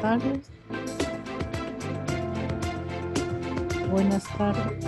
tardes. Buenas tardes.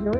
Yo,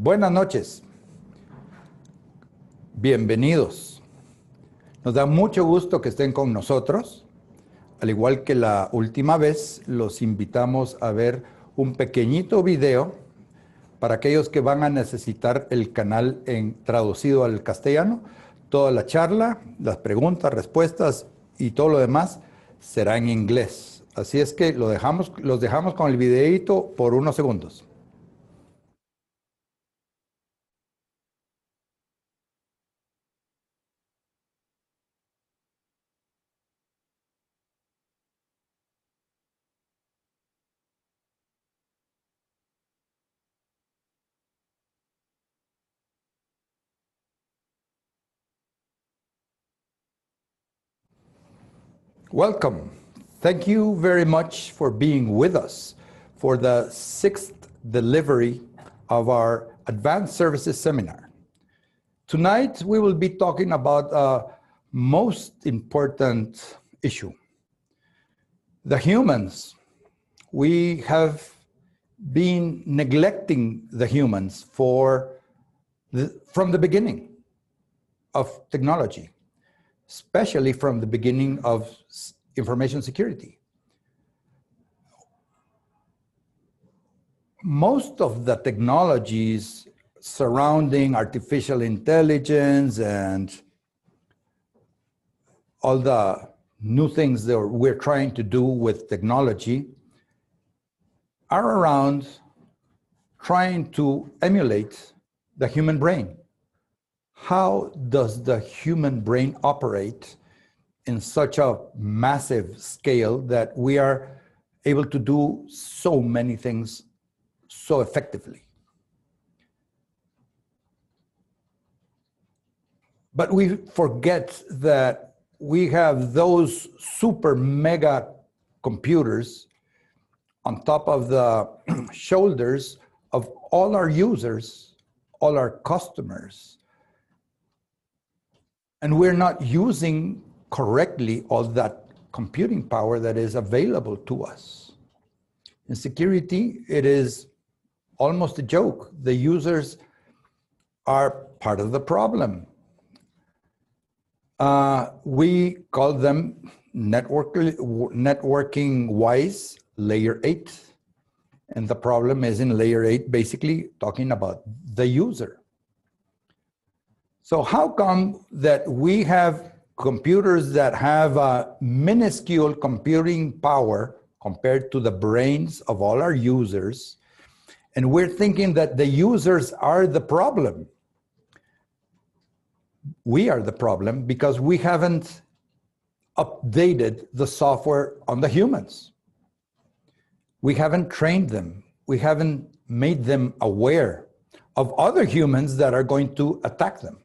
Buenas noches. Bienvenidos. Nos da mucho gusto que estén con nosotros. Al igual que la última vez, los invitamos a ver un pequeñito video para aquellos que van a necesitar el canal traducido al castellano. Toda la charla, las preguntas, respuestas y todo lo demás será en inglés. Así es que los dejamos con el videíto por unos segundos. Welcome. Thank you very much for being with us for the 6th delivery of our Advanced Services Seminar. Tonight, we will be talking about a most important issue. The humans. We have been neglecting the humans from the beginning of technology, especially from the beginning of information security. Most of the technologies surrounding artificial intelligence and all the new things that we're trying to do with technology are around trying to emulate the human brain. How does the human brain operate in such a massive scale that we are able to do so many things so effectively? But we forget that we have those super mega computers on top of the shoulders of all our users, all our customers. And we're not using correctly all that computing power that is available to us. In security, it is almost a joke. The users are part of the problem. We call them networking-wise layer 8. And the problem is in layer 8, basically talking about the user. So how come that we have computers that have a minuscule computing power compared to the brains of all our users, and we're thinking that the users are the problem? We are the problem because we haven't updated the software on the humans. We haven't trained them. We haven't made them aware of other humans that are going to attack them.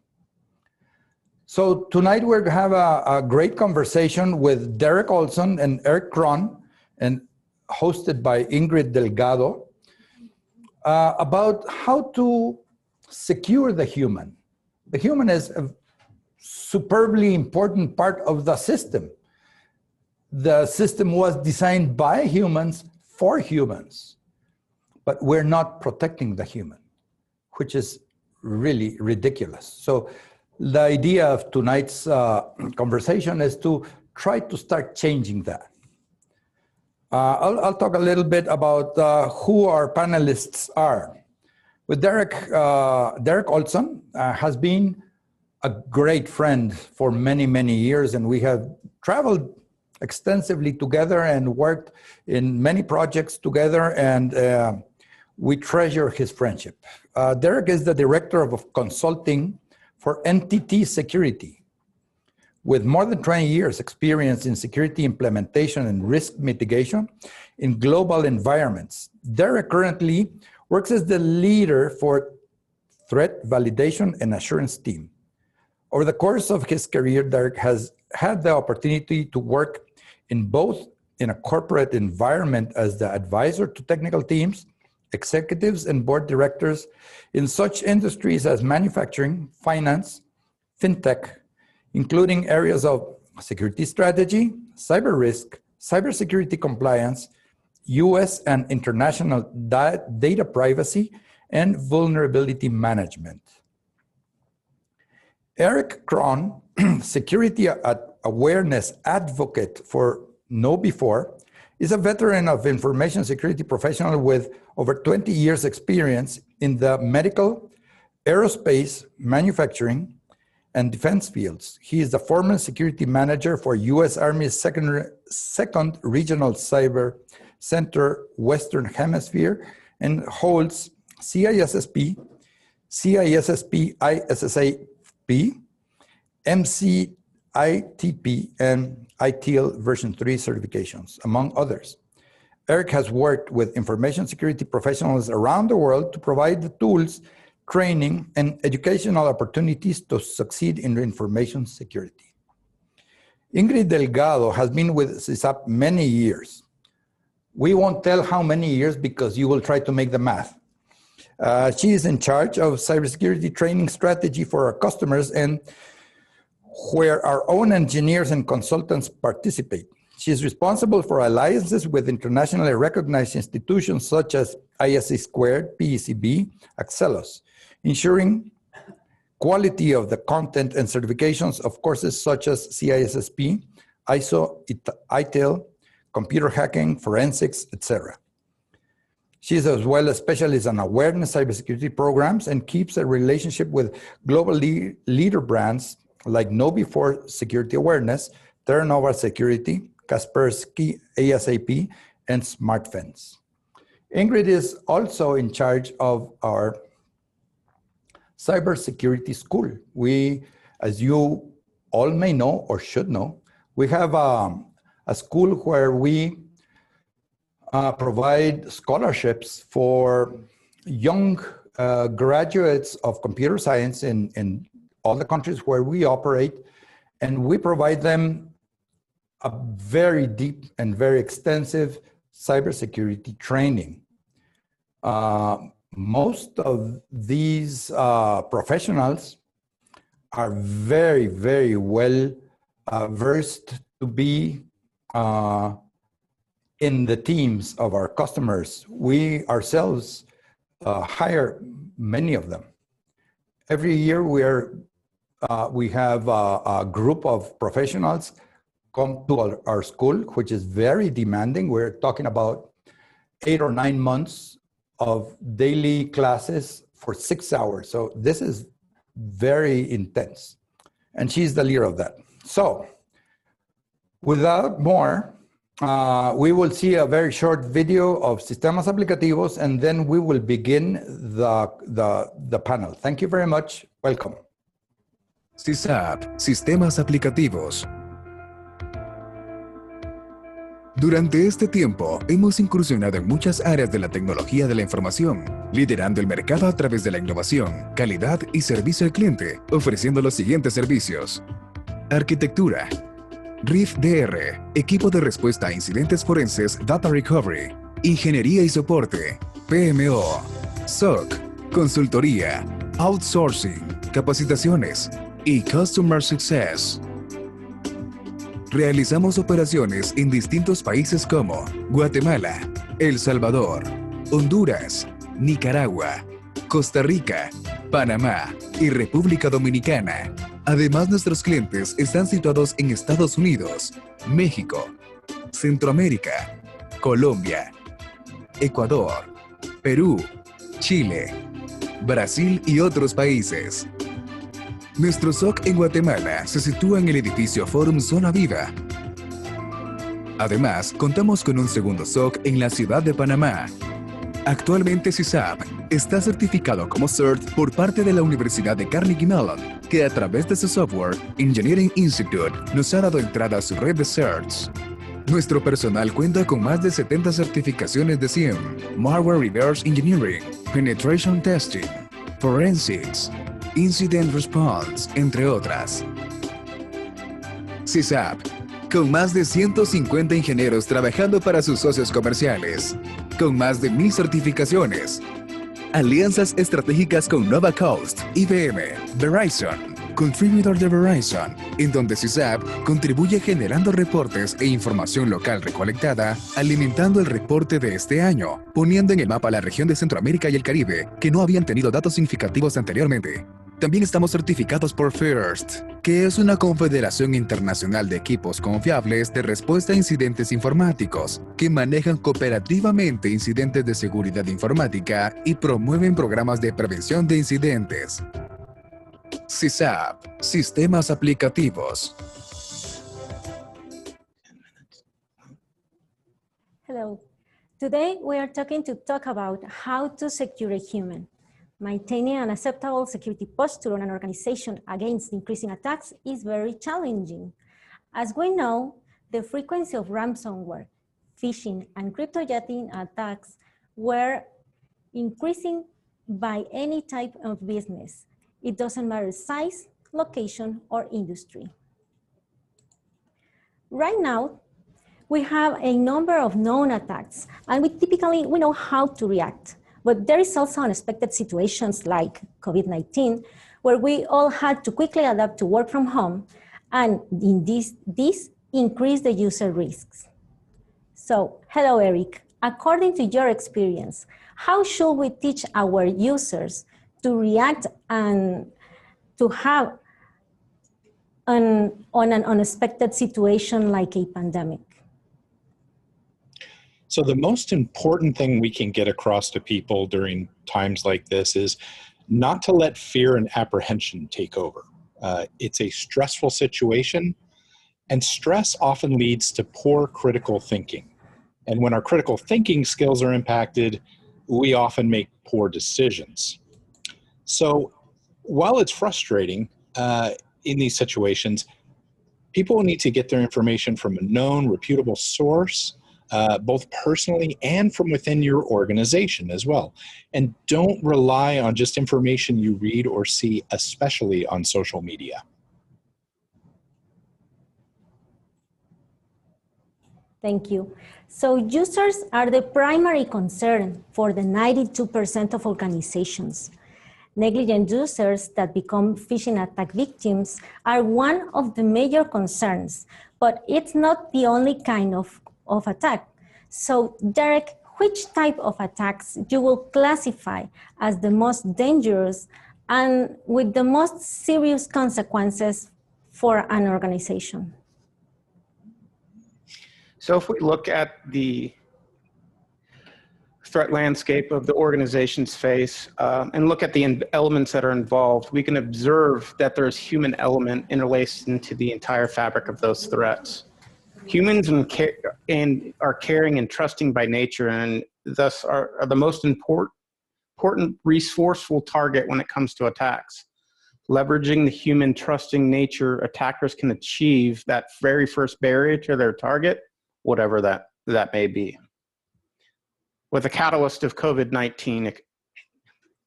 So tonight we're going to have a great conversation with Derek Olson and Eric Cron, and hosted by Ingrid Delgado, about how to secure the human. The human is a superbly important part of the system. The system was designed by humans for humans, but we're not protecting the human, which is really ridiculous. So the idea of tonight's conversation is to try to start changing that. I'll talk a little bit about who our panelists are. With Derek Olson has been a great friend for many, many years, and we have traveled extensively together and worked in many projects together, and we treasure his friendship. Derek is the director of consulting for NTT Security, with more than 20 years experience in security implementation and risk mitigation in global environments. Derek currently works as the leader for threat validation and assurance team. Over the course of his career, Derek has had the opportunity to work in a corporate environment as the advisor to technical teams, executives, and board directors in such industries as manufacturing, finance, fintech, including areas of security strategy, cyber risk, cybersecurity compliance, US and international data privacy, and vulnerability management. Eric Cron, security awareness advocate for KnowBe4, is a veteran of information security professional with over 20 years experience in the medical, aerospace, manufacturing, and defense fields. He is the former security manager for U.S. Army's second Regional Cyber Center, Western Hemisphere, and holds CISSP, ISSP, MCITP, and ITIL version 3 certifications, among others. Eric has worked with information security professionals around the world to provide the tools, training, and educational opportunities to succeed in information security. Ingrid Delgado has been with SISAP many years. We won't tell how many years because you will try to make the math. She is in charge of cybersecurity training strategy for our customers and where our own engineers and consultants participate. She is responsible for alliances with internationally recognized institutions such as ISC Squared, PECB, Axelos, ensuring quality of the content and certifications of courses such as CISSP, ISO, ITIL, computer hacking, forensics, etc. She is as well a specialist in awareness cybersecurity programs and keeps a relationship with global leader brands like KnowBe4 Security Awareness, Terranova Security, Kaspersky ASAP, and SmartFence. Ingrid is also in charge of our cybersecurity school. We, as you all may know or should know, we have a school where we provide scholarships for young graduates of computer science in all the countries where we operate, and we provide them a very deep and very extensive cybersecurity training. Most of these professionals are very, very well versed to be in the teams of our customers. We ourselves hire many of them. Every year we have a group of professionals come to our school, which is very demanding. We're talking about 8 or 9 months of daily classes for 6 hours. So this is very intense. And she's the leader of that. So without more, we will see a very short video of Sistemas Aplicativos, and then we will begin the panel. Thank you very much. Welcome. SISAP, Sistemas Aplicativos. Durante este tiempo, hemos incursionado en muchas áreas de la tecnología de la información, liderando el mercado a través de la innovación, calidad y servicio al cliente, ofreciendo los siguientes servicios. Arquitectura, RIF-DR, equipo de respuesta a incidentes forenses Data Recovery, ingeniería y soporte, PMO, SOC, consultoría, outsourcing, capacitaciones y Customer Success. Realizamos operaciones en distintos países como Guatemala, El Salvador, Honduras, Nicaragua, Costa Rica, Panamá y República Dominicana. Además, nuestros clientes están situados en Estados Unidos, México, Centroamérica, Colombia, Ecuador, Perú, Chile, Brasil y otros países. Nuestro SOC en Guatemala se sitúa en el edificio Forum Zona Viva. Además, contamos con un segundo SOC en la ciudad de Panamá. Actualmente SISAP está certificado como CERT por parte de la Universidad de Carnegie Mellon, que a través de su software Engineering Institute nos ha dado entrada a su red de CERTs. Nuestro personal cuenta con más de 70 certificaciones de SIEM, Malware Reverse Engineering, Penetration Testing, Forensics, Incident Response, entre otras. SISAP, con más de 150 ingenieros trabajando para sus socios comerciales, con más de 1000 certificaciones, alianzas estratégicas con Nova Coast, IBM, Verizon, Contributor de Verizon, en donde SISAP contribuye generando reportes e información local recolectada, alimentando el reporte de este año, poniendo en el mapa la región de Centroamérica y el Caribe, que no habían tenido datos significativos anteriormente. También estamos certificados por FIRST, que es una confederación internacional de equipos confiables de respuesta a incidentes informáticos, que manejan cooperativamente incidentes de seguridad informática y promueven programas de prevención de incidentes. SISAP, Sistemas Aplicativos. Hello. Today we are talk about how to secure a human. Maintaining an acceptable security posture on an organization against increasing attacks is very challenging. As we know, the frequency of ransomware, phishing, and cryptojacking attacks were increasing by any type of business. It doesn't matter size, location, or industry. Right now, we have a number of known attacks, and we know how to react. But there is also unexpected situations like COVID-19, where we all had to quickly adapt to work from home, and in this increased the user risks. So, hello, Eric. According to your experience, how should we teach our users to react and to have on an unexpected situation like a pandemic? So the most important thing we can get across to people during times like this is not to let fear and apprehension take over. It's a stressful situation, and stress often leads to poor critical thinking. And when our critical thinking skills are impacted, we often make poor decisions. So while it's frustrating in these situations, people need to get their information from a known, reputable source, both personally and from within your organization as well. And don't rely on just information you read or see, especially on social media. Thank you. So users are the primary concern for the 92% of organizations. Negligent users that become phishing attack victims are one of the major concerns, but it's not the only kind of attack. So Derek, which type of attacks you will classify as the most dangerous and with the most serious consequences for an organization? So if we look at the threat landscape of the organizations face and look at the elements that are involved, we can observe that there's human element in relation to the entire fabric of those threats. Humans are caring and trusting by nature, and thus are the most important resourceful target when it comes to attacks. Leveraging the human trusting nature, attackers can achieve that very first barrier to their target, whatever that may be. With the catalyst of COVID-19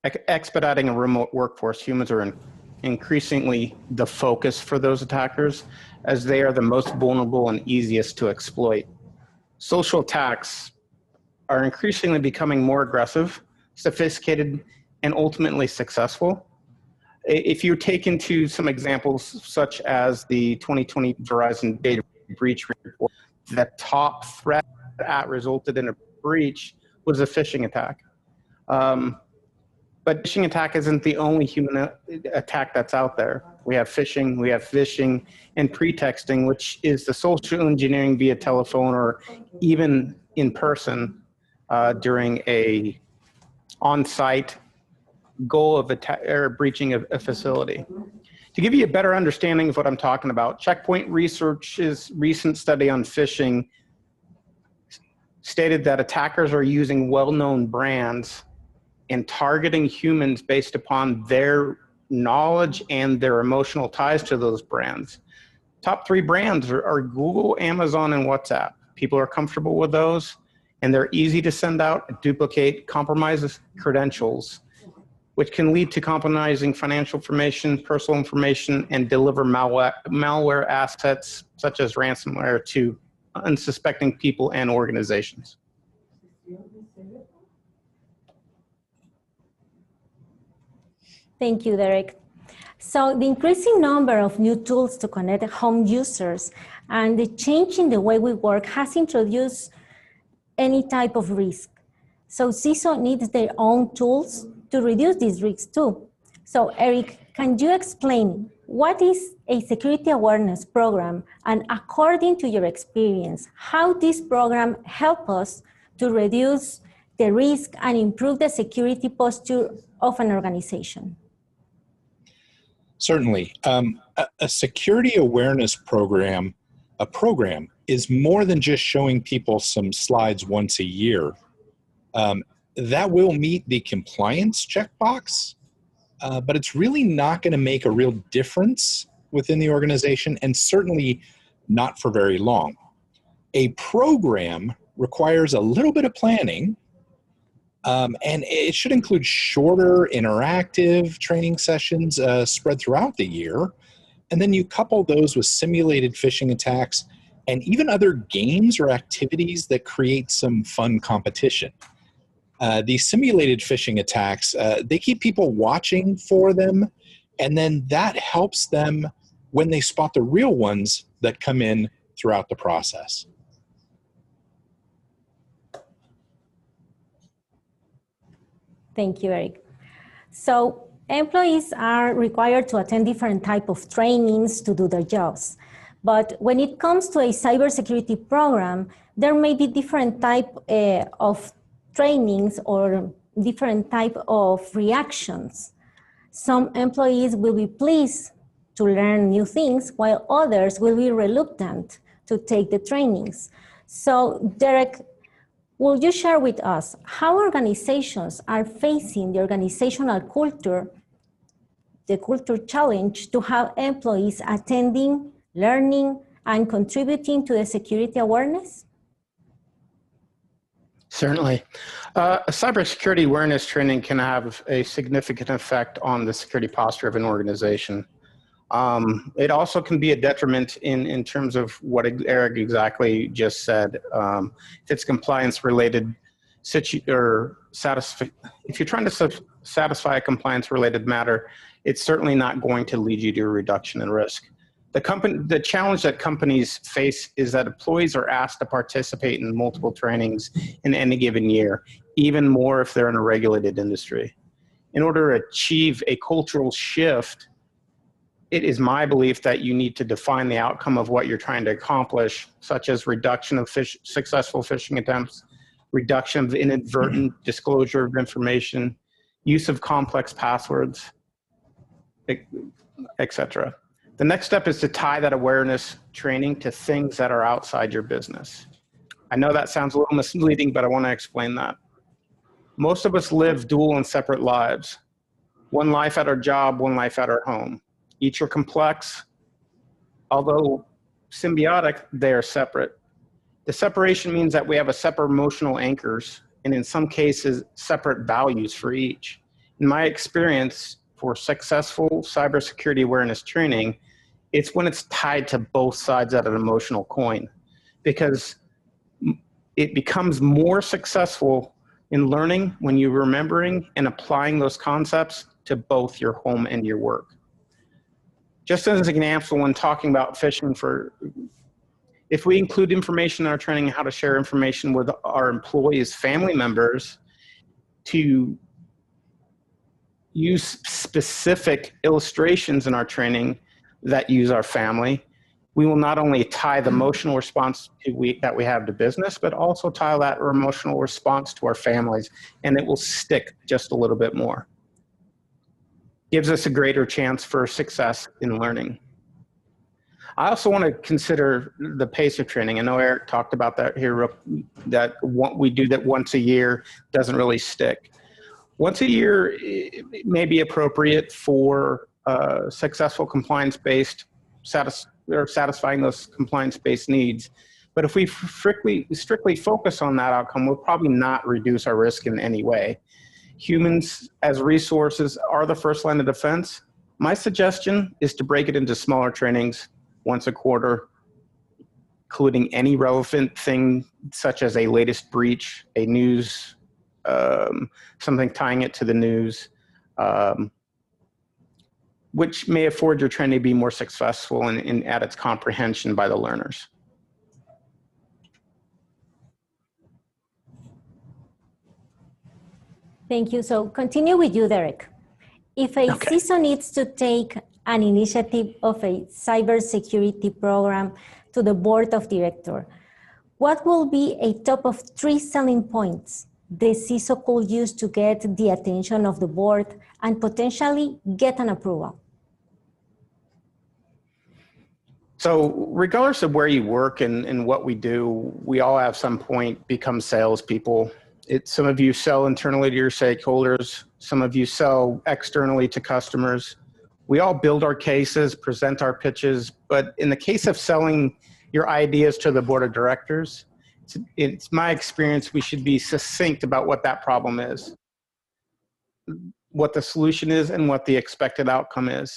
expediting a remote workforce, humans are increasingly the focus for those attackers, as they are the most vulnerable and easiest to exploit. Social attacks are increasingly becoming more aggressive, sophisticated, and ultimately successful. If you take into some examples such as the 2020 Verizon data breach report, the top threat that resulted in a breach was a phishing attack. But phishing attack isn't the only human attack that's out there. We have phishing, and pretexting, which is the social engineering via telephone or even in person during a on-site goal of breaching a facility. To give you a better understanding of what I'm talking about, Checkpoint Research's recent study on phishing stated that attackers are using well-known brands and targeting humans based upon their knowledge and their emotional ties to those brands. Top 3 brands are Google, Amazon, and WhatsApp. People are comfortable with those, and they're easy to send out, duplicate, compromise credentials, which can lead to compromising financial information, personal information, and deliver malware assets such as ransomware to unsuspecting people and organizations. Thank you, Derek. So the increasing number of new tools to connect home users and the change in the way we work has introduced any type of risk. So CISO needs their own tools to reduce these risks too. So Eric, can you explain what is a security awareness program, and according to your experience, how this program helps us to reduce the risk and improve the security posture of an organization? Certainly. A security awareness program, is more than just showing people some slides once a year. That will meet the compliance checkbox, but it's really not going to make a real difference within the organization, and certainly not for very long. A program requires a little bit of planning, and it should include shorter interactive training sessions spread throughout the year. And then you couple those with simulated phishing attacks and even other games or activities that create some fun competition. These simulated phishing attacks, they keep people watching for them, and then that helps them when they spot the real ones that come in throughout the process. Thank you, Eric. So employees are required to attend different types of trainings to do their jobs. But when it comes to a cybersecurity program, there may be different type of trainings or different type of reactions. Some employees will be pleased to learn new things, while others will be reluctant to take the trainings. So Derek, will you share with us how organizations are facing the organizational culture, the culture challenge to have employees attending, learning, and contributing to the security awareness? Certainly. Cybersecurity awareness training can have a significant effect on the security posture of an organization. It also can be a detriment in terms of what Eric exactly just said. If it's compliance related, if you're trying to satisfy a compliance related matter, it's certainly not going to lead you to a reduction in risk. The challenge that companies face is that employees are asked to participate in multiple trainings in any given year, even more if they're in a regulated industry. In order to achieve a cultural shift, it is my belief that you need to define the outcome of what you're trying to accomplish, such as reduction of successful phishing attempts, reduction of inadvertent disclosure of information, use of complex passwords, etc. The next step is to tie that awareness training to things that are outside your business. I know that sounds a little misleading, but I want to explain that. Most of us live dual and separate lives. One life at our job, one life at our home. Each are complex. Although symbiotic, they are separate. The separation means that we have a separate emotional anchors, and in some cases, separate values for each. In my experience, for successful cybersecurity awareness training, it's when it's tied to both sides of an emotional coin, because it becomes more successful in learning when you're remembering and applying those concepts to both your home and your work. Just as an example, when talking about phishing, if we include information in our training how to share information with our employees' family members, to use specific illustrations in our training that use our family, we will not only tie the emotional response that we have to business, but also tie that emotional response to our families, and it will stick just a little bit more. Gives us a greater chance for success in learning. I also want to consider the pace of training. I know Eric talked about that here, that we do that once a year doesn't really stick. Once a year it may be appropriate for successful compliance-based, satisfying those compliance-based needs. But if we strictly focus on that outcome, we'll probably not reduce our risk in any way. Humans as resources are the first line of defense. My suggestion is to break it into smaller trainings once a quarter, including any relevant thing such as a latest breach, a news, something tying it to the news. which may afford your training to be more successful at its comprehension by the learners. Thank you. So continue with you, Derek. If a CISO needs to take an initiative of a cybersecurity program to the board of directors, what will be a top of 3 selling points the CISO could use to get the attention of the board and potentially get an approval? So regardless of where you work and what we do, we all at some point become salespeople. Some of you sell internally to your stakeholders. Some of you sell externally to customers. We all build our cases, present our pitches, but in the case of selling your ideas to the board of directors, it's my experience we should be succinct about what that problem is, what the solution is, and what the expected outcome is.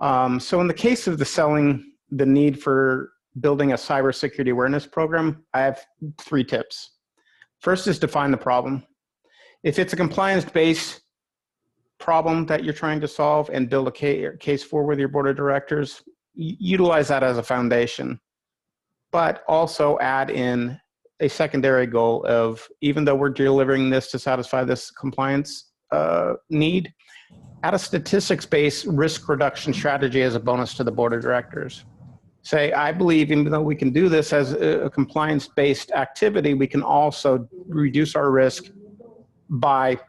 So in the case of the need for building a cybersecurity awareness program, I have 3 tips. First is define the problem. If it's a compliance-based problem that you're trying to solve and build a case for with your board of directors, utilize that as a foundation. But also add in a secondary goal of, even though we're delivering this to satisfy this compliance need, add a statistics-based risk reduction strategy as a bonus to the board of directors. Say, I believe even though we can do this as a compliance-based activity, we can also reduce our risk by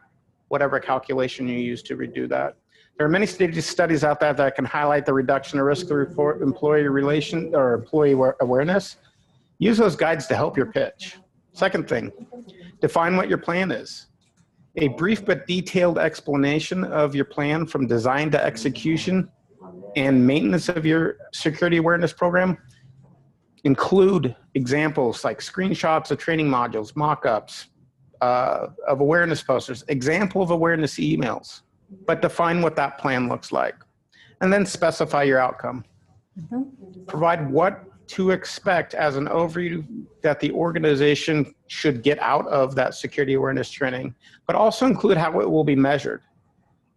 whatever calculation you use to redo that. There are many studies out there that can highlight the reduction of risk through employee awareness. Use those guides to help your pitch. Second thing, define what your plan is. A brief but detailed explanation of your plan from design to execution and maintenance of your security awareness program. Include examples like screenshots of training modules, mock-ups of awareness posters, example of awareness emails, but define what that plan looks like. And then specify your outcome. Provide what to expect as an overview that the organization should get out of that security awareness training, but also include how it will be measured.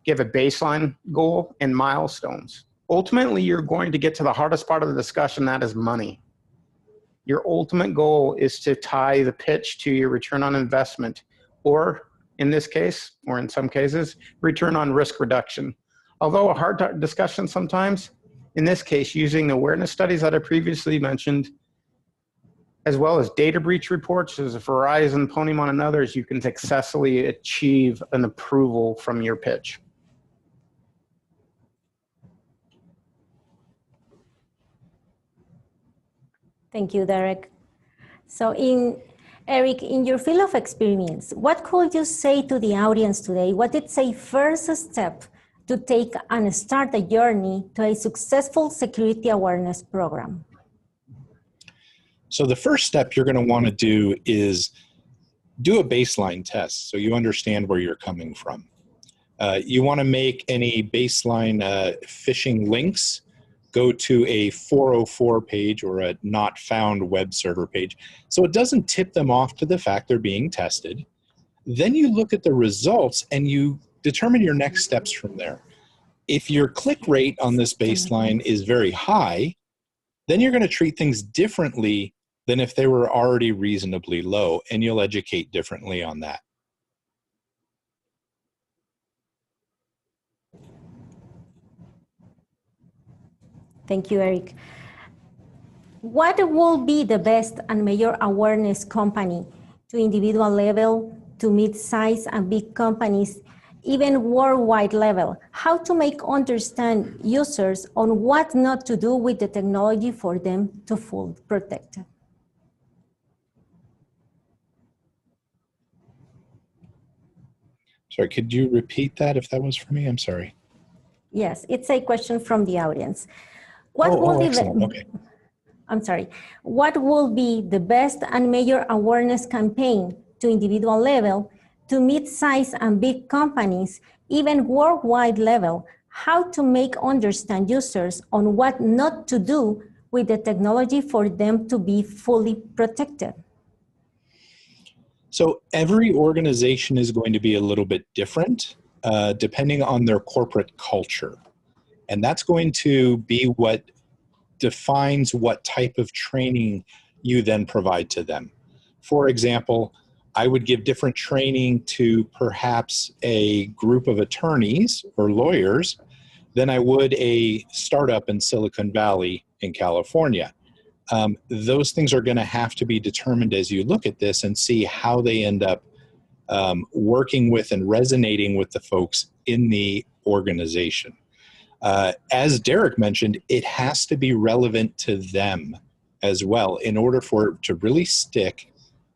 Give a baseline goal and milestones. Ultimately, you're going to get to the hardest part of the discussion, that is money. Your ultimate goal is to tie the pitch to your return on investment, or in this case, or in some cases, return on risk reduction. Although a hard discussion sometimes, in this case, using the awareness studies that I previously mentioned, as well as data breach reports, as Verizon, Ponymon, and others, you can successfully achieve an approval from your pitch. Thank you, Derek. So Eric, in your field of experience, what could you say to the audience today? What is a first step to take and start a journey to a successful security awareness program? So the first step you're going to want to do is do a baseline test so you understand where you're coming from. You want to make any baseline phishing links go to a 404 page or a not found web server page, so it doesn't tip them off to the fact they're being tested. Then you look at the results and you determine your next steps from there. If your click rate on this baseline is very high, then you're going to treat things differently than if they were already reasonably low, and you'll educate differently on that. Thank you, Eric. What will be the best and major awareness company to individual level, to mid-size and big companies, even worldwide level? How to make understand users on what not to do with the technology for them to fully protect? Sorry, could you repeat that if that was for me? I'm sorry. Yes, it's a question from the audience. Okay. I'm sorry. What will be the best and major awareness campaign to individual level, to mid-size and big companies, even worldwide level? How to make understand users on what not to do with the technology for them to be fully protected? So every organization is going to be a little bit different depending on their corporate culture. And that's going to be what defines what type of training you then provide to them. For example, I would give different training to perhaps a group of attorneys or lawyers than I would a startup in Silicon Valley in California. Those things are going to have to be determined as you look at this and see how they end up working with and resonating with the folks in the organization. As Derek mentioned, it has to be relevant to them as well in order for it to really stick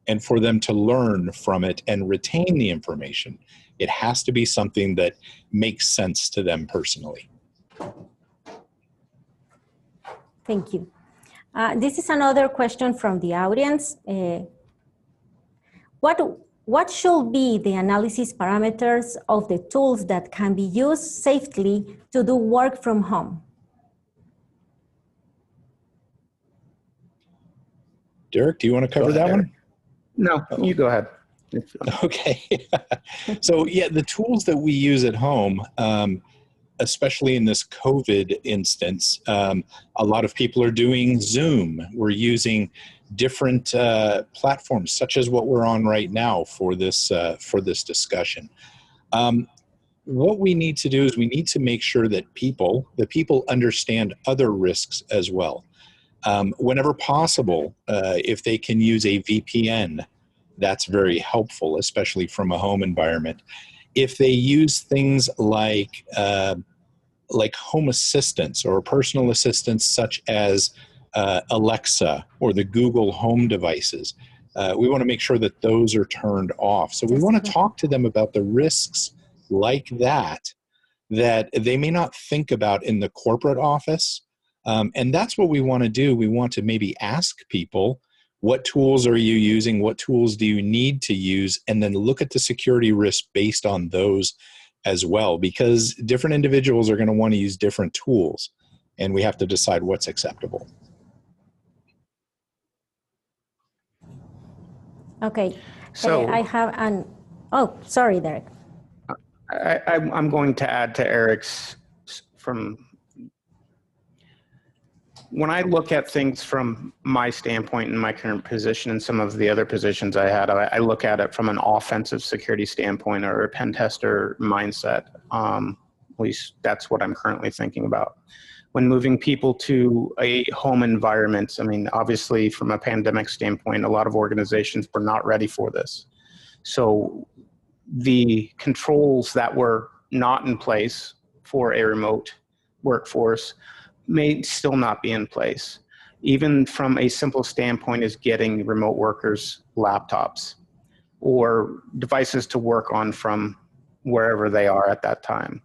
and for them to learn from it and retain the information. It has to be something that makes sense to them personally. Thank you. This is another question from the audience. What should be the analysis parameters of the tools that can be used safely to do work from home? Derek, do you want to cover that one? No, you go ahead. Okay. So yeah, the tools that we use at home, especially in this COVID instance, a lot of people are doing Zoom. We're using different platforms, such as what we're on right now for this discussion. What we need to do is we need to make sure that people understand other risks as well. Whenever possible, if they can use a VPN, that's very helpful, especially from a home environment. If they use things like home assistants or personal assistants such as Alexa or the Google Home devices, we want to make sure that those are turned off. So we want to talk to them about the risks like that they may not think about in the corporate office. And that's what we want to do. We want to maybe ask people, what tools are you using? What tools do you need to use? And then look at the security risks based on those as well, because different individuals are going to want to use different tools, and we have to decide what's acceptable. Okay. So I have an, oh, sorry, Derek. I'm going to add to Eric's from, when I look at things from my standpoint in my current position and some of the other positions I had, I look at it from an offensive security standpoint or a pen tester mindset. At least that's what I'm currently thinking about. When moving people to a home environment, I mean, obviously from a pandemic standpoint, a lot of organizations were not ready for this. So the controls that were not in place for a remote workforce may still not be in place, even from a simple standpoint as getting remote workers laptops or devices to work on from wherever they are at that time.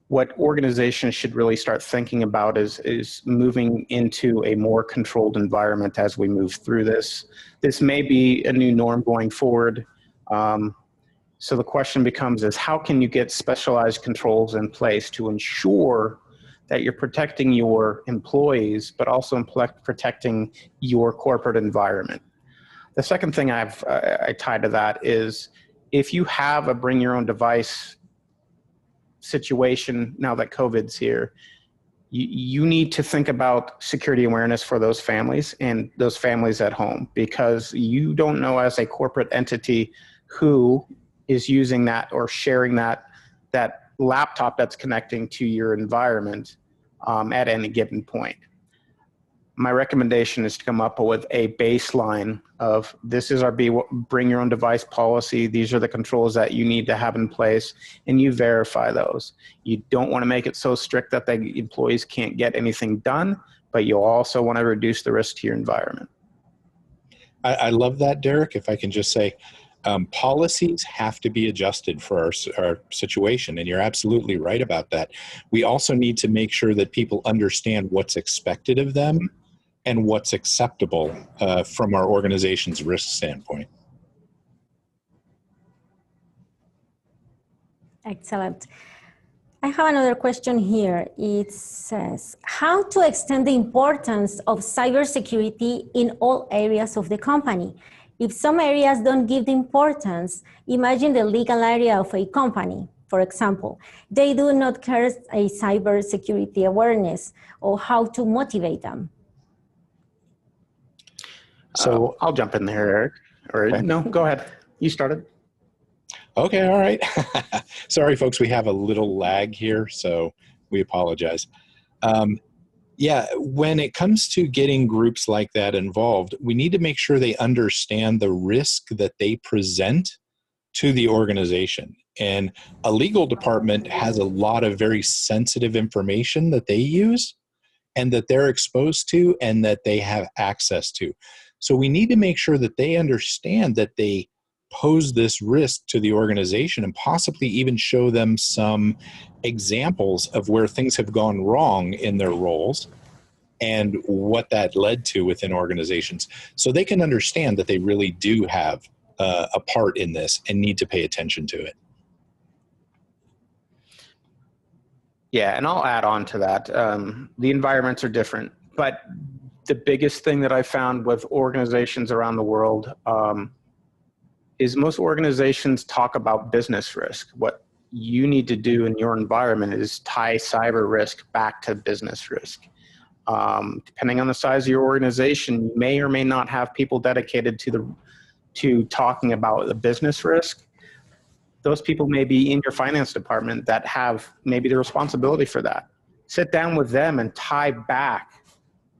What organizations should really start thinking about is moving into a more controlled environment as we move through this. This may be a new norm going forward. So the question becomes is how can you get specialized controls in place to ensure that you're protecting your employees, but also protecting your corporate environment. The second thing I tie to that is if you have a bring your own device situation now that COVID's here, you need to think about security awareness for those families and those families at home, because you don't know as a corporate entity who is using that or sharing that laptop that's connecting to your environment at any given point. My recommendation is to come up with a baseline of this is our bring your own device policy. These are the controls that you need to have in place, and you verify those. You don't want to make it so strict that the employees can't get anything done, but you also want to reduce the risk to your environment. I love that, Derek. If I can just say, policies have to be adjusted for our situation, and you're absolutely right about that. We also need to make sure that people understand what's expected of them and what's acceptable from our organization's risk standpoint. Excellent. I have another question here. It says, how to extend the importance of cybersecurity in all areas of the company? If some areas don't give the importance, imagine the legal area of a company. for example, they do not carry a cybersecurity awareness, or how to motivate them? So I'll jump in there, Eric. Or Okay. no, go ahead. You started. Okay, all right. Sorry, folks, we have a little lag here, so we apologize. Yeah, when it comes to getting groups like that involved, we need to make sure they understand the risk that they present to the organization. And a legal department has a lot of very sensitive information that they use and that they're exposed to and that they have access to. So we need to make sure that they understand that they pose this risk to the organization and possibly even show them some examples of where things have gone wrong in their roles and what that led to within organizations, so they can understand that they really do have a part in this and need to pay attention to it. Yeah, and I'll add on to that. The environments are different, but the biggest thing that I found with organizations around the world is most organizations talk about business risk. What you need to do in your environment is tie cyber risk back to business risk. Depending on the size of your organization, you may or may not have people dedicated to talking about the business risk. Those people may be in your finance department that have maybe the responsibility for that. Sit down with them and tie back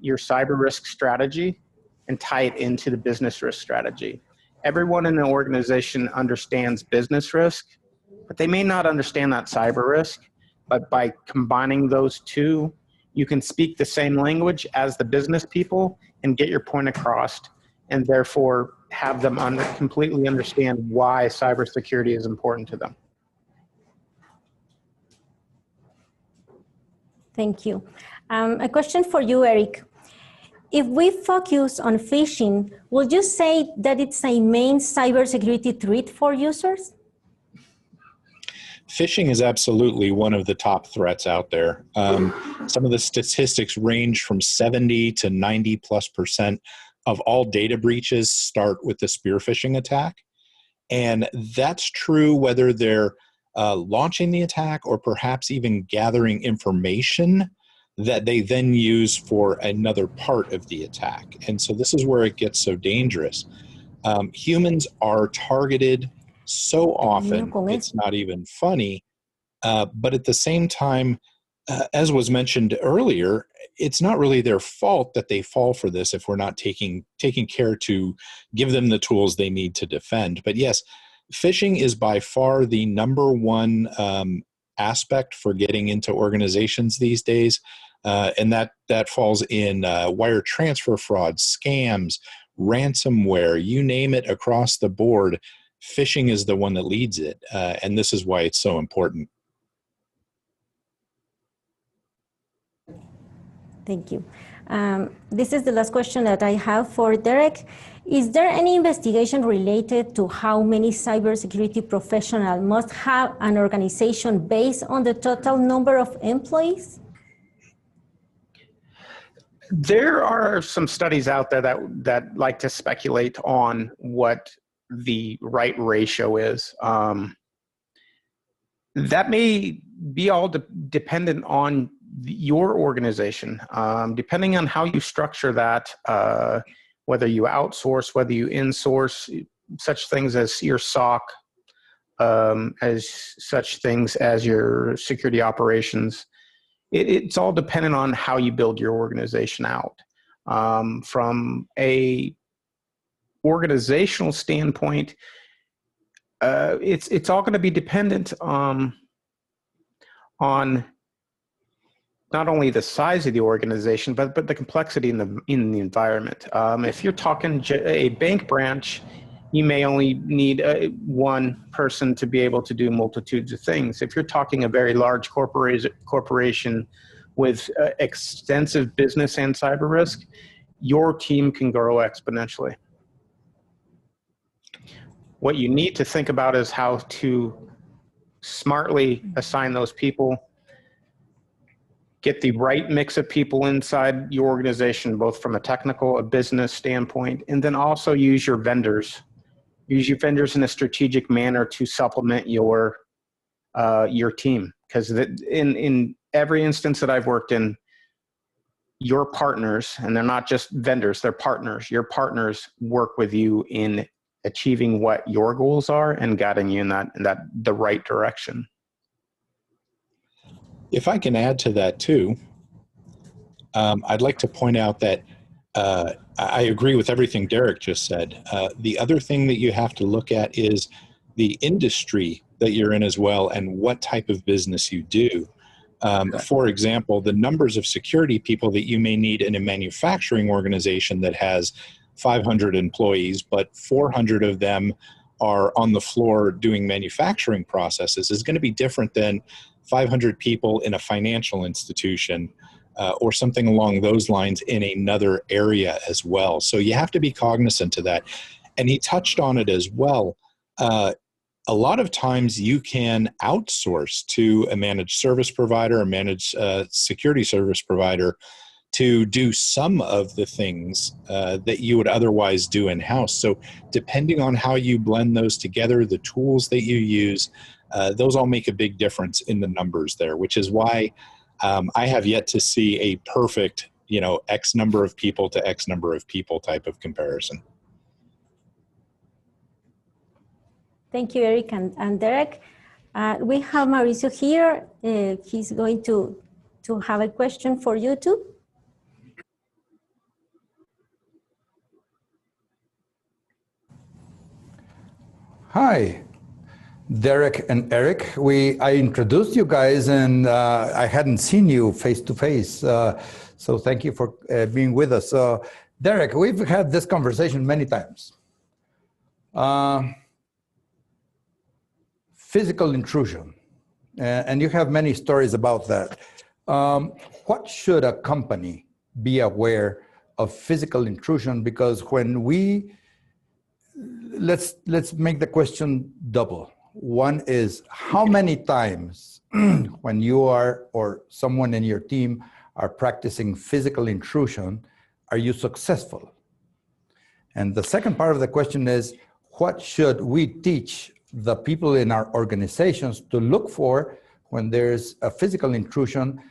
your cyber risk strategy and tie it into the business risk strategy. Everyone in the organization understands business risk, but they may not understand that cyber risk. But by combining those two, you can speak the same language as the business people and get your point across, and therefore have them completely understand why cybersecurity is important to them. Thank you. A question for you, Eric. If we focus on phishing, would you say that it's a main cybersecurity threat for users? Phishing is absolutely one of the top threats out there. Some of the statistics range from 70 to 90+% of all data breaches start with the spear phishing attack. And that's true whether they're launching the attack or perhaps even gathering information that they then use for another part of the attack. And so this is where it gets so dangerous. Humans are targeted so often, it's not even funny. But at the same time, as was mentioned earlier, it's not really their fault that they fall for this if we're not taking care to give them the tools they need to defend. But yes, phishing is by far the number one aspect for getting into organizations these days. And that falls in wire transfer fraud, scams, ransomware, you name it across the board. Phishing is the one that leads it. And this is why it's so important. Thank you. This is the last question that I have for Derek. Is there any investigation related to how many cybersecurity professionals must have an organization based on the total number of employees? There are some studies out there that like to speculate on what the right ratio is. That may be all dependent on your organization, depending on how you structure that, whether you outsource, whether you insource, such things as your SOC, as such things as your security operations. It's all dependent on how you build your organization out. From a organizational standpoint, it's all going to be dependent on not only the size of the organization, but the complexity in the environment. If you're talking a bank branch, you may only need one person to be able to do multitudes of things. If you're talking a very large corporation with extensive business and cyber risk, your team can grow exponentially. What you need to think about is how to smartly assign those people, get the right mix of people inside your organization, both from a technical, a business standpoint, and then also use your vendors. Use your vendors in a strategic manner to supplement your your team. Because in every instance that I've worked in, your partners, and they're not just vendors, they're partners. Your partners work with you in achieving what your goals are and guiding you in the right direction. If I can add to that too, I'd like to point out that I agree with everything Derek just said. The other thing that you have to look at is the industry that you're in as well and what type of business you do. For example, the numbers of security people that you may need in a manufacturing organization that has 500 employees, but 400 of them are on the floor doing manufacturing processes is going to be different than 500 people in a financial institution or something along those lines in another area as well. So you have to be cognizant of that. And he touched on it as well. A lot of times you can outsource to a managed service provider, a managed security service provider to do some of the things that you would otherwise do in-house. So depending on how you blend those together, the tools that you use, those all make a big difference in the numbers there, which is why I have yet to see a perfect, X number of people to X number of people type of comparison. Thank you, Eric and Derek. We have Mauricio here. He's going to have a question for you too. Hi, Derek and Eric. I introduced you guys and I hadn't seen you face to face. So thank you for being with us. Derek, we've had this conversation many times. Physical intrusion, and you have many stories about that. What should a company be aware of physical intrusion? Because when let's make the question double. One is, how many times when you are or someone in your team are practicing physical intrusion, are you successful? And the second part of the question is, what should we teach the people in our organizations to look for when there's a physical intrusion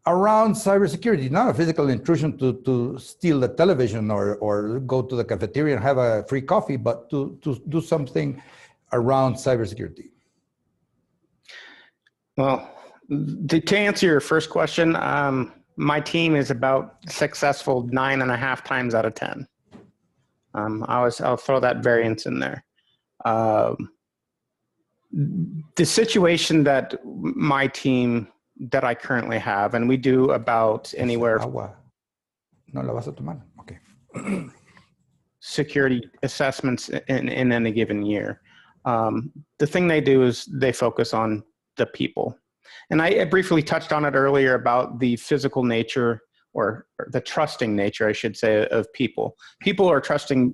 around cybersecurity? Not a physical intrusion to steal the television or go to the cafeteria and have a free coffee, but to do something around cybersecurity. Well, to answer your first question, my team is about successful 9.5 times out of 10. I'll throw that variance in there. The situation that my team that I currently have, and we do about anywhere. No la vas a tomar? Okay. Security assessments in any given year. The thing they do is they focus on the people. And I briefly touched on it earlier about the physical nature or the trusting nature, I should say, of people. People are trusting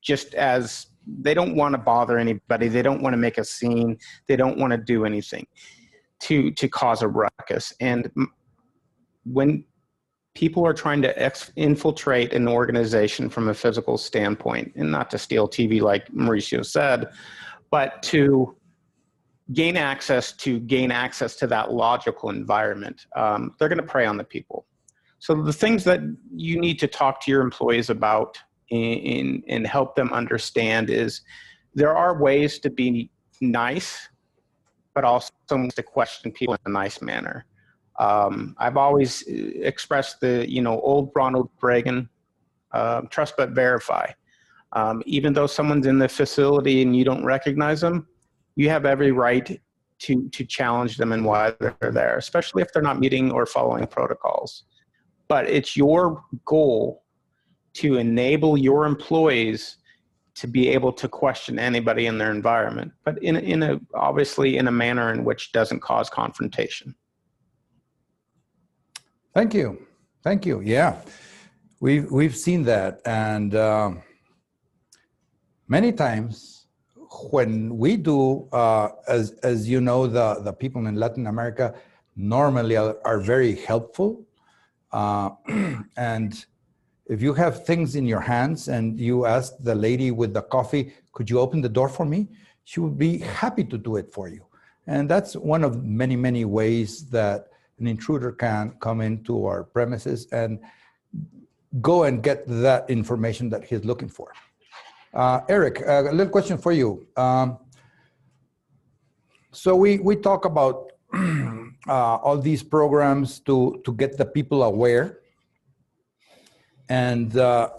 just as they don't want to bother anybody. They don't want to make a scene. They don't want to do anything to cause a ruckus. And when people are trying to infiltrate an organization from a physical standpoint, and not to steal TV like Mauricio said, but to gain access to that logical environment, they're going to prey on the people. So the things that you need to talk to your employees about and help them understand is there are ways to be nice, but also to question people in a nice manner. I've always expressed the, old Ronald Reagan, trust but verify. Even though someone's in the facility and you don't recognize them, you have every right to challenge them and why they're there, especially if they're not meeting or following protocols. But it's your goal to enable your employees to be able to question anybody in their environment, but obviously in a manner in which doesn't cause confrontation. Thank you. Thank you. Yeah, we've seen that. And many times when we do, as you know, the people in Latin America normally are very helpful. And if you have things in your hands and you ask the lady with the coffee, could you open the door for me? She would be happy to do it for you. And that's one of many, many ways that an intruder can come into our premises and go and get that information that he's looking for. Eric, a little question for you. So we talk about all these programs to get the people aware. And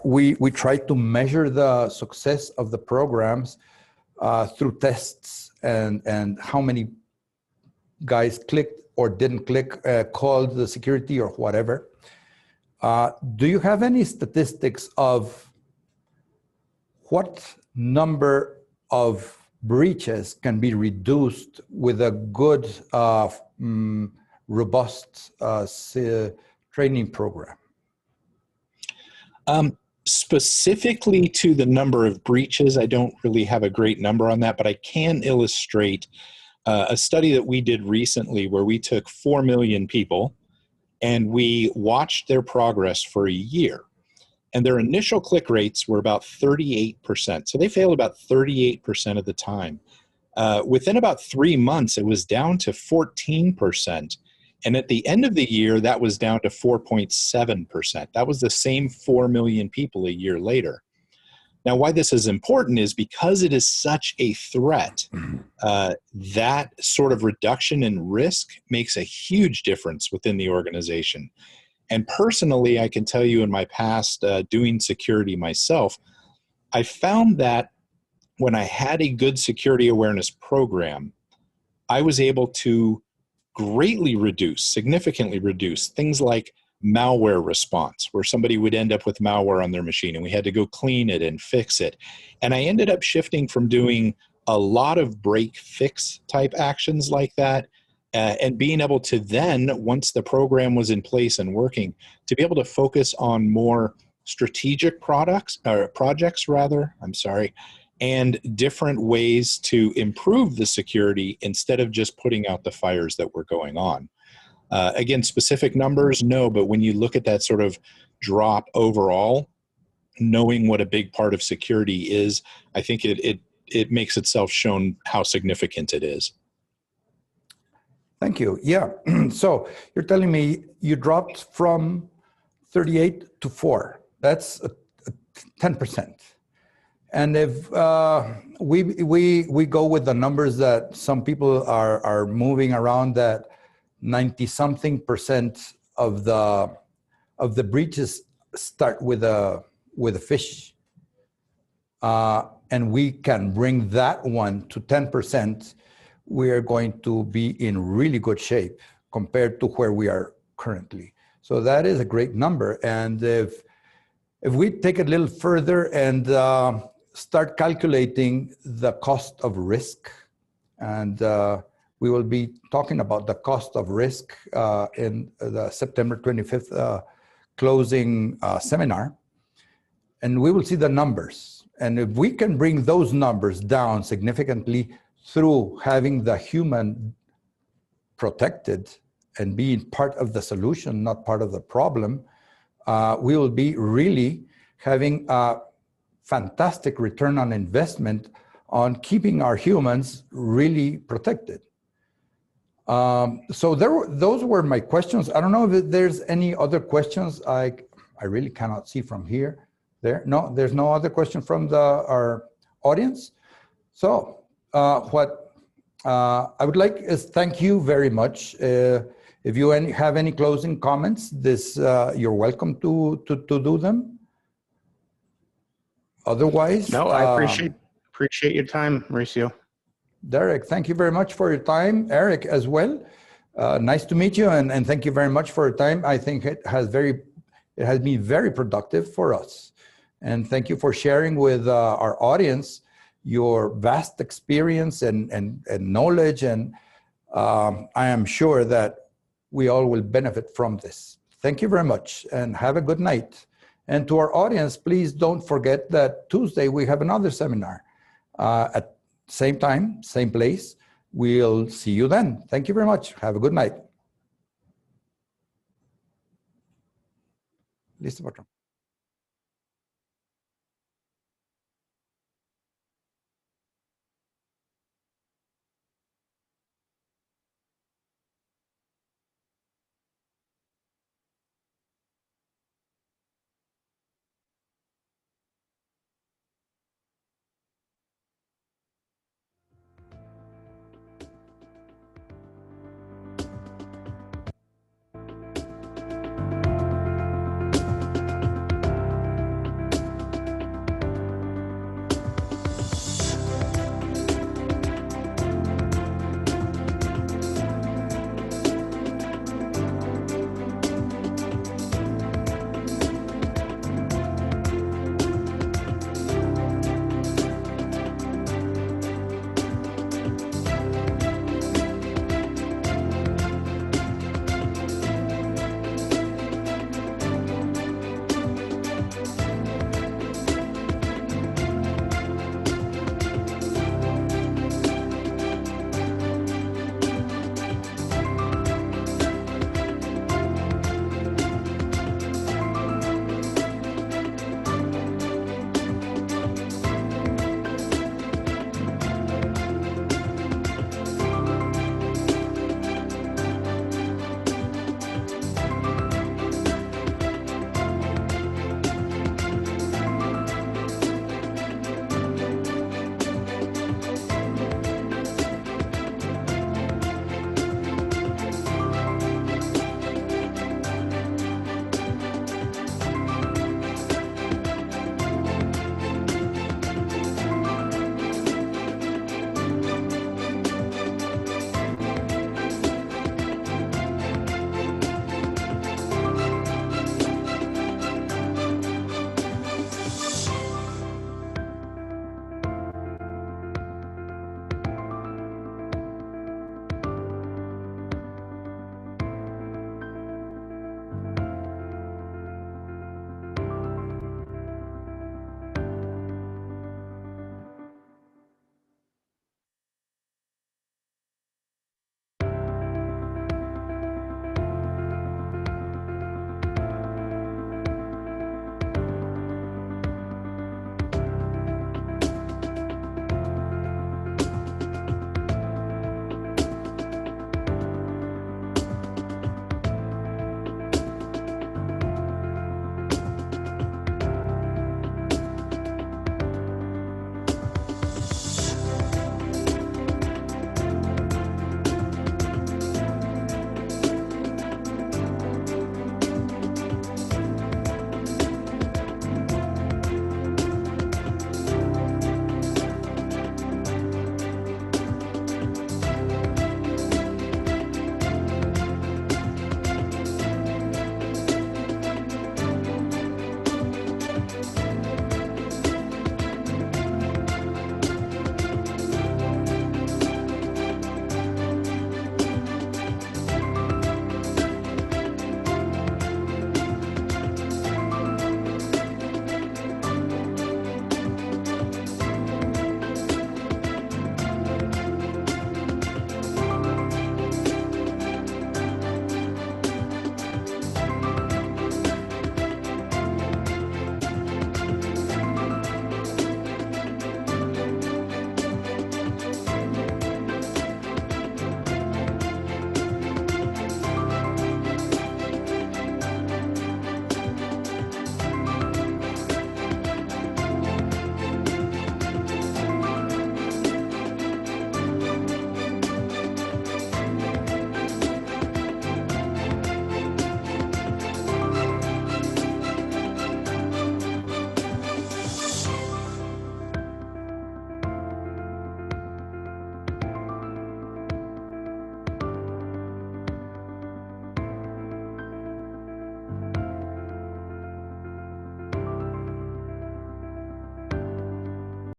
we try to measure the success of the programs through tests and how many guys clicked or didn't click, called the security or whatever. Do you have any statistics of what number of breaches can be reduced with a good, robust training program? Specifically to the number of breaches, I don't really have a great number on that, but I can illustrate a study that we did recently where we took 4 million people and we watched their progress for a year. And their initial click rates were about 38%. So they failed about 38% of the time. Within about 3 months, it was down to 14%. And at the end of the year, that was down to 4.7%. That was the same 4 million people a year later. Now, why this is important is because it is such a threat, that sort of reduction in risk makes a huge difference within the organization. And personally, I can tell you in my past doing security myself, I found that when I had a good security awareness program, I was able to greatly reduce, significantly reduce things like malware response, where somebody would end up with malware on their machine and we had to go clean it and fix it. And I ended up shifting from doing a lot of break fix type actions like that and being able to then, once the program was in place and working, to be able to focus on more strategic projects, and different ways to improve the security instead of just putting out the fires that were going on. Again, specific numbers, no, but when you look at that sort of drop overall, knowing what a big part of security is, I think it makes itself shown how significant it is. Thank you. Yeah. So you're telling me you dropped from 38 to 4. That's 10%. And if we go with the numbers that some people are moving around, that 90-something% of the breaches start with a fish, and we can bring that one to 10%, we are going to be in really good shape compared to where we are currently. So that is a great number. And if we take it a little further and start calculating the cost of risk, and we will be talking about the cost of risk in the September 25th closing seminar, and we will see the numbers. And if we can bring those numbers down significantly through having the human protected and being part of the solution, not part of the problem, we will be really having a fantastic return on investment on keeping our humans really protected. So those were my questions. I don't know if there's any other questions. I really cannot see from here. No, there's no other question from our audience. So what I would like is thank you very much. If you have any closing comments, you're welcome to do them. Otherwise, no, I appreciate your time, Mauricio. Derek, thank you very much for your time. Eric as well. Nice to meet you, and thank you very much for your time. I think it has been very productive for us. And thank you for sharing with our audience your vast experience and knowledge. And I am sure that we all will benefit from this. Thank you very much, and have a good night. And to our audience, please don't forget that Tuesday we have another seminar at same time, same place. We'll see you then. Thank you very much. Have a good night. Listo, patrón.